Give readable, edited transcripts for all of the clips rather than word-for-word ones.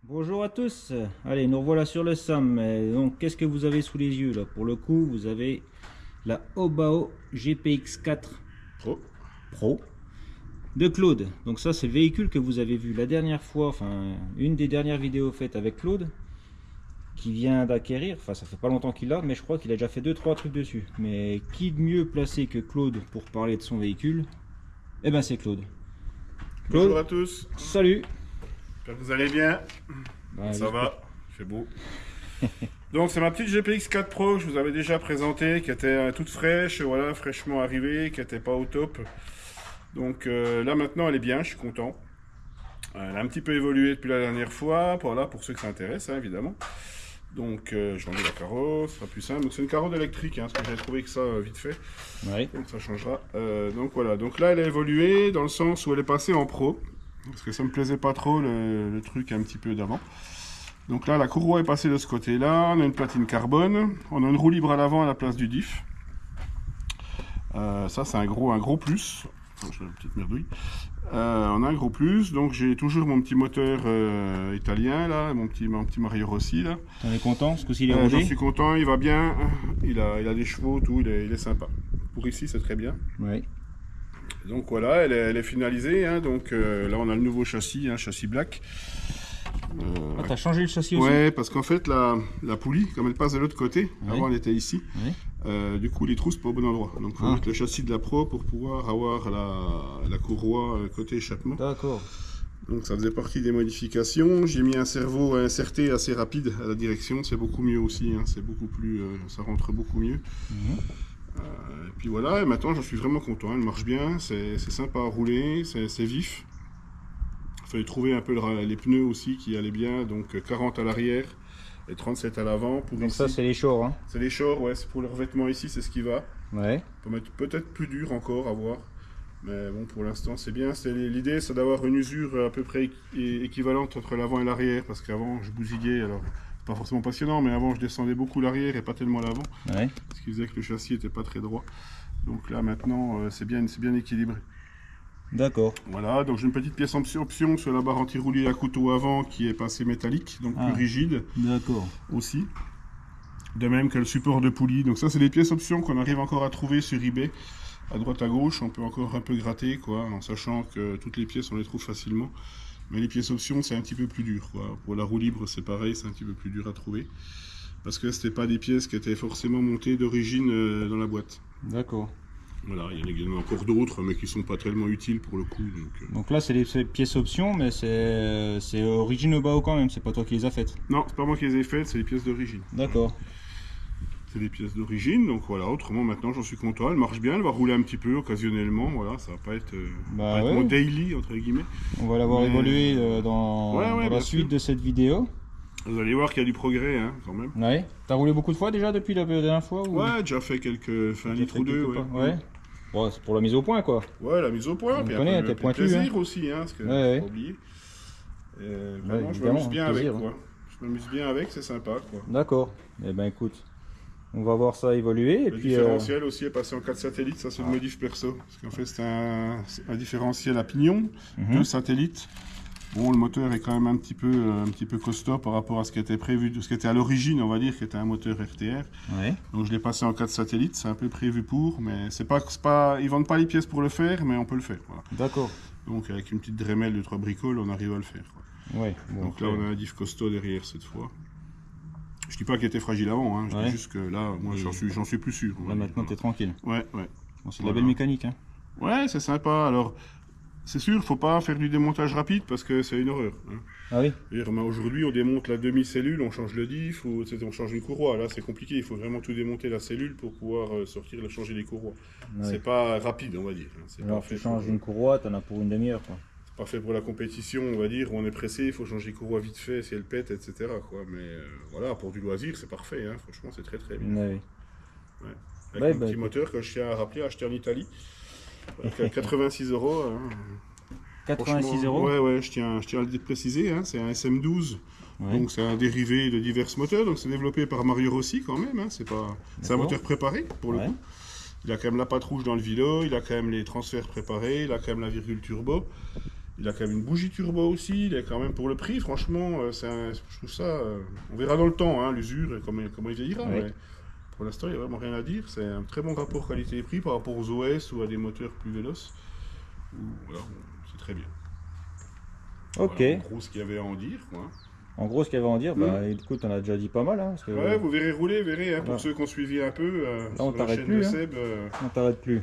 Bonjour à tous, allez nous revoilà sur le SAM. Donc qu'est-ce que vous avez sous les yeux là? Pour le coup vous avez la Obao GPX4 Pro. Pro de Claude. Donc ça c'est le véhicule que vous avez vu la dernière fois, enfin une des dernières vidéos faites avec Claude, qui vient d'acquérir, enfin ça fait pas longtemps qu'il l'a, mais je crois qu'il a déjà fait 2-3 trucs dessus. Mais qui de mieux placé que Claude pour parler de son véhicule? Eh ben c'est Claude. Bonjour Claude, à tous, salut. j'espère que vous allez bien. Bah, Ça va, il fait beau. Donc c'est ma petite GPX 4 Pro que je vous avais déjà présentée, qui était toute fraîche, voilà, fraîchement arrivée, qui n'était pas au top. Donc là maintenant elle est bien, je suis content. Elle a un petit peu évolué depuis la dernière fois, voilà, pour ceux que ça intéresse, hein, évidemment. Donc je vais enlever la carrosserie, ce sera plus simple. Donc c'est une carrosserie électrique, hein, parce que j'ai trouvé que ça vite fait. Ouais. Donc ça changera. Donc voilà, donc là elle a évolué dans le sens où elle est passée en pro. Parce que ça me plaisait pas trop le truc un petit peu d'avant. Donc là la courroie est passée de ce côté là, on a une platine carbone, on a une roue libre à l'avant à la place du diff. Ça c'est un gros plus. Enfin, j'ai une petite merdouille. On a un gros plus, donc j'ai toujours mon petit moteur italien là, mon petit Mario Rossi là. On est content, ce coup-ci il est J'en rodé. suis content, il va bien, il a des chevaux, tout, il est sympa. Pour ici c'est très bien. Ouais. Donc voilà, elle est finalisée, hein, donc là on a le nouveau châssis, hein, châssis black. Ah, t'as changé le châssis aussi? Ouais, parce qu'en fait la poulie, comme elle passe de l'autre côté, Ouais. avant elle était ici, Ouais. du coup les trous c'est pas au bon endroit. Donc il faut mettre le châssis de la Pro pour pouvoir avoir la courroie côté échappement. D'accord. Donc ça faisait partie des modifications. J'ai mis un servo à inserter assez rapide à la direction, c'est beaucoup mieux aussi, hein, c'est beaucoup plus, ça rentre beaucoup mieux. Et puis voilà, et maintenant j'en suis vraiment content, elle marche bien, c'est sympa à rouler, c'est vif. Il fallait trouver un peu les pneus aussi qui allaient bien, donc 40 à l'arrière et 37 à l'avant. Pour Donc ici, ça c'est les shorts, hein? c'est les shorts, ouais, c'est pour le revêtement ici, c'est ce qui va. Ouais. On peut mettre peut-être plus dur encore à voir, mais bon pour l'instant c'est bien. L'idée c'est d'avoir une usure à peu près équivalente entre l'avant et l'arrière, parce qu'avant je bousillais, alors c'est pas forcément passionnant, mais avant je descendais beaucoup l'arrière et pas tellement l'avant, Ouais. ce qui faisait que le châssis était pas très droit. Donc là maintenant c'est bien équilibré. D'accord. Voilà, donc j'ai une petite pièce option sur la barre anti-roulis à couteau avant qui est passée métallique, donc plus rigide D'accord. aussi. De même que le support de poulie. Donc ça c'est des pièces options qu'on arrive encore à trouver sur eBay. À droite à gauche, on peut encore un peu gratter, quoi, en sachant que toutes les pièces on les trouve facilement. Mais les pièces options c'est un petit peu plus dur, quoi. Pour la roue libre c'est pareil, c'est un petit peu plus dur à trouver. Parce que c'était pas des pièces qui étaient forcément montées d'origine dans la boîte. D'accord. Voilà, il y en a également encore d'autres, mais qui sont pas tellement utiles pour le coup. Donc là c'est les pièces options, mais c'est origine Obao quand même, c'est pas toi qui les as faites. Non, c'est pas moi qui les ai faites, c'est les pièces d'origine. D'accord. C'est des pièces d'origine, donc voilà, autrement maintenant j'en suis content, elle marche bien, elle va rouler un petit peu occasionnellement, voilà, ça va pas être, Bah pas être ouais. mon daily, entre guillemets. On va l'avoir Mais- évolué dans, Ouais, dans la bien suite sûr. de cette vidéo. Vous allez voir qu'il y a du progrès, hein, quand même. Ouais. T'as roulé beaucoup de fois déjà depuis la dernière fois ou... Ouais, déjà fait un T'as litre fait ou deux, quelques ouais. pas Ouais. Bon, c'est pour la mise au point quoi. Ouais, la mise au point, On puis connaît, un t'es peu de pointu, plaisir hein. aussi, hein, parce que Ouais, faut pas oublier. Vraiment, je évidemment, m'amuse bien avec, plaisir, hein. quoi. Je m'amuse bien avec, c'est sympa, quoi. D'accord. Eh ben écoute, on va voir ça évoluer et Le puis différentiel aussi est passé en 4 satellites, ça c'est une modif perso. Parce qu'en fait c'est un différentiel à pignon, 2 satellites. Bon, le moteur est quand même un petit peu costaud par rapport à ce qui était prévu, de ce qui était à l'origine, on va dire, qui était un moteur RTR. ouais. Donc je l'ai passé en 4 satellites, c'est un peu prévu pour, mais c'est pas, ils vendent pas les pièces pour le faire, mais on peut le faire. Voilà. D'accord. Donc avec une petite Dremel de 3 bricoles, on arrive à le faire, quoi. Ouais. Bon, Donc là on a un diff costaud derrière cette fois. Je dis pas qu'il était fragile avant, hein, je dis juste que là, moi j'en suis plus sûr. là maintenant t'es tranquille. Ouais. Bon, c'est de la belle mécanique hein. Ouais, c'est sympa. Alors, c'est sûr, faut pas faire du démontage rapide parce que c'est une horreur, hein. Ah oui. Aujourd'hui, on démonte la demi-cellule, on change le diff, ou on change une courroie. Là, c'est compliqué. Il faut vraiment tout démonter la cellule pour pouvoir sortir et changer les courroies. Ouais. C'est pas rapide, on va dire, hein. C'est Alors pas tu fait changes pour, une courroie, t'en as pour une demi-heure quoi. c'est pas fait pour la compétition, on va dire, où on est pressé, il faut changer les courroies vite fait si elles pètent, etc., quoi. Mais voilà, pour du loisir, c'est parfait, hein. Franchement, c'est très très bien. Ouais. Avec Ouais, un bah, petit moteur que je tiens à rappeler, acheté en Italie. Avec 86 €. Hein. 86 euros. Ouais, je tiens à le préciser, hein, c'est un SM12, Ouais. donc c'est un dérivé de divers moteurs, donc c'est développé par Mario Rossi quand même, hein, c'est un D'accord. moteur préparé pour le Ouais. coup. Il a quand même la patte rouge dans le vilo, il a quand même les transferts préparés, il a quand même la virgule turbo, Il a quand même une bougie turbo aussi, il est quand même pour le prix, franchement, je trouve ça... on verra dans le temps, hein, l'usure, et comment il vieillira, Oui. mais pour l'instant, il n'y a vraiment rien à dire. C'est un très bon rapport qualité-prix par rapport aux OS ou à des moteurs plus véloces. Voilà, c'est très bien. Ok. Voilà, en gros, ce qu'il y avait à en dire, quoi. En gros, ce qu'il y avait à en dire, bah écoute, on a déjà dit pas mal. Hein, parce que, Ouais, vous verrez rouler, hein, pour voilà. ceux qui ont suivi un peu on sur la t'arrête chaîne plus, de hein. Seb. On t'arrête plus.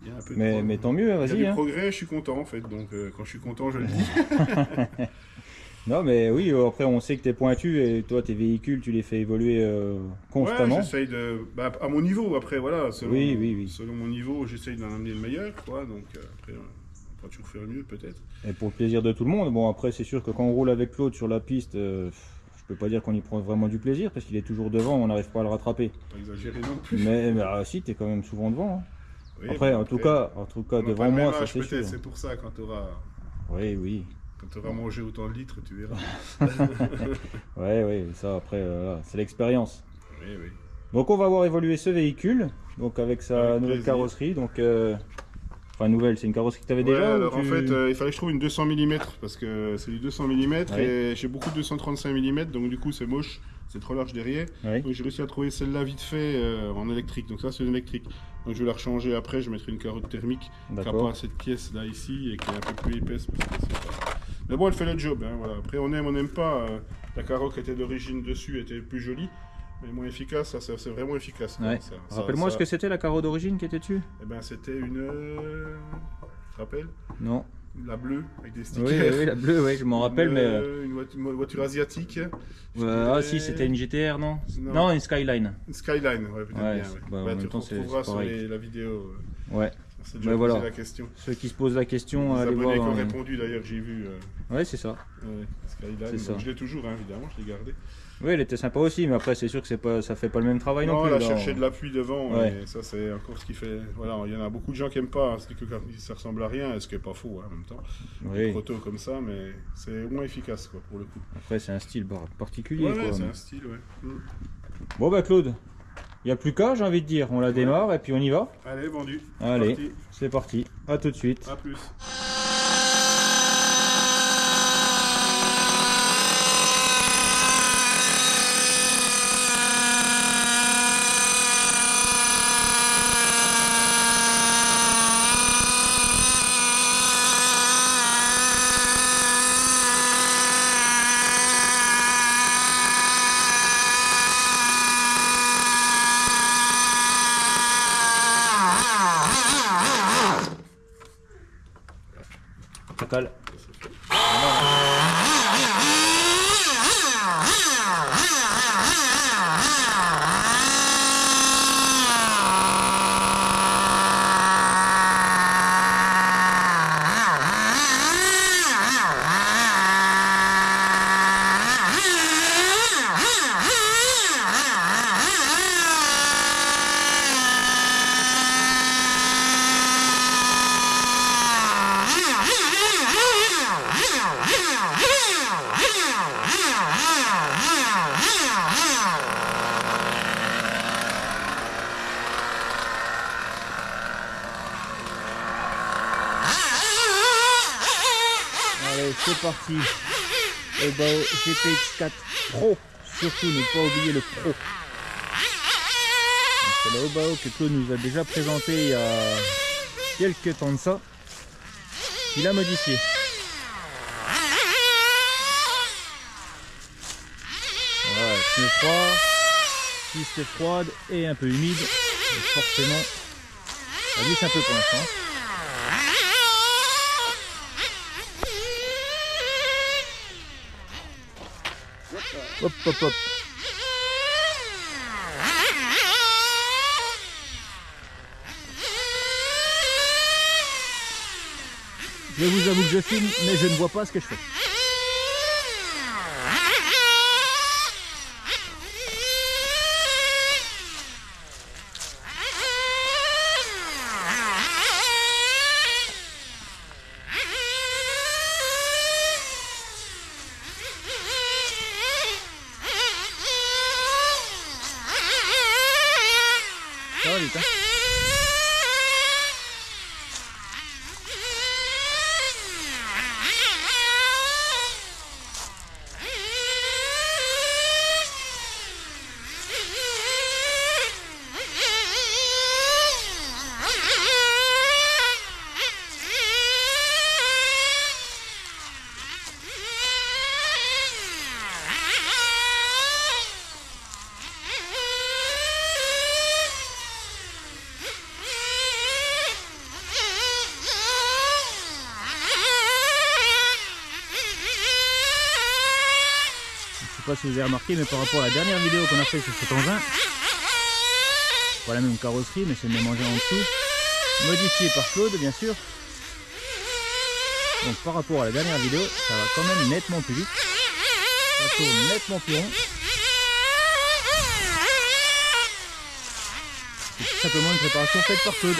Il y a un peu de Mais tant mieux, il y a vas-y. du Hein. progrès, je suis content en fait. Donc quand je suis content, je le dis. Non, mais oui, après, on sait que t'es pointu et toi, tes véhicules, tu les fais évoluer constamment. Ouais, j'essaye de. Bah, à mon niveau, après, voilà. Selon, Oui. selon mon niveau, j'essaye d'en amener le meilleur, quoi. Donc après, on va toujours faire mieux, peut-être. Et pour le plaisir de tout le monde, bon, après, c'est sûr que quand on roule avec Claude sur la piste, je peux pas dire qu'on y prend vraiment du plaisir parce qu'il est toujours devant, on n'arrive pas à le rattraper. Pas exagérer non plus. Mais si, t'es quand même souvent devant. Hein. Oui, Après, bon, en tout cas, devant moi, ça c'est sûr. peut-être, c'est pour ça, quand tu auras. Oui. Quand tu auras mangé autant de litres, tu verras. Oui, ça après, c'est l'expérience. Oui. Donc on va voir évoluer ce véhicule, donc avec sa Avec nouvelle plaisir. carrosserie. Donc, enfin nouvelle, c'est une carrosserie que tu avais Ouais, déjà ou alors en tu- fait, il fallait que je trouve une 200 mm parce que c'est du 200 mm Ouais. et j'ai beaucoup de 235 mm, donc du coup c'est moche, c'est trop large derrière. Oui. Donc j'ai réussi à trouver celle-là vite fait en électrique, donc ça c'est une électrique. Donc je vais la rechanger après, je mettrai une carotte thermique qui n'a D'accord. pas cette pièce là ici et qui est un peu plus épaisse. Parce que c'est pas... Mais bon, elle fait le job, hein, voilà. Après on n'aime pas, la carotte qui était d'origine dessus était plus jolie, mais moins efficace, ça c'est vraiment efficace. Quoi. Ouais. Rappelle-moi ce que c'était la carreau d'origine qui était dessus. Eh ben c'était une... Tu te rappelles? Non. La bleue, avec des Oui, stickers. la bleue, oui, je m'en rappelle, mais. Une voiture asiatique. Si, c'était une GTR, non? Non. Non, une Skyline. Une Skyline, ouais, peut-être Ouais, bien. c'est- Ouais. bah, en Ouais, même tu temps, c'est retrouveras sur pareil. la vidéo. Ouais. On s'est déjà Ouais, posé voilà. la question. Ceux qui se posent la question, Les allez abonnés voir. qui ont répondu d'ailleurs, j'ai vu. Ouais, c'est ça. Ouais, Skyline. C'est Donc, ça. je l'ai toujours, hein, évidemment, je l'ai gardé. Oui, elle était sympa aussi, mais après, c'est sûr que ça fait pas le même travail non, Non, plus. elle a là. cherché de l'appui devant, Ouais. et ça c'est encore ce qui fait. Voilà, il y en a beaucoup de gens qui aiment pas, hein, c'est que ça ressemble à rien, ce qui est pas faux hein, en même temps. Oui. Proto comme ça, mais c'est moins efficace quoi pour le coup. Après, c'est un style particulier. Ouais, quoi. c'est un style, ouais. Bon, bah, Claude, il n'y a plus qu'à, j'ai envie de dire. On la démarre et puis on y va. Allez, vendu. Allez, Parti. c'est parti. À tout de suite. À plus. Ça cale. Allez, c'est parti. Obao GPX4 Pro. Surtout ne pas oublier le Pro. Donc, c'est le Obao que Claude nous a déjà présenté il y a quelques temps de ça. Il a modifié. Voilà, pneu froid, piste froide et un peu humide. Donc forcément, ça glisse un peu pour l'instant. Hop, hop, hop. Je vous avoue que je filme, mais je ne vois pas ce que je fais. Ça va vite, hein? sais pas si vous avez remarqué, mais par rapport à la dernière vidéo qu'on a fait sur cet engin, pas la même carrosserie, mais c'est le même engin en dessous, modifié par Claude bien sûr. Donc par rapport à la dernière vidéo, ça va quand même nettement plus vite, ça tourne nettement plus rond. C'est tout simplement une préparation faite par Claude.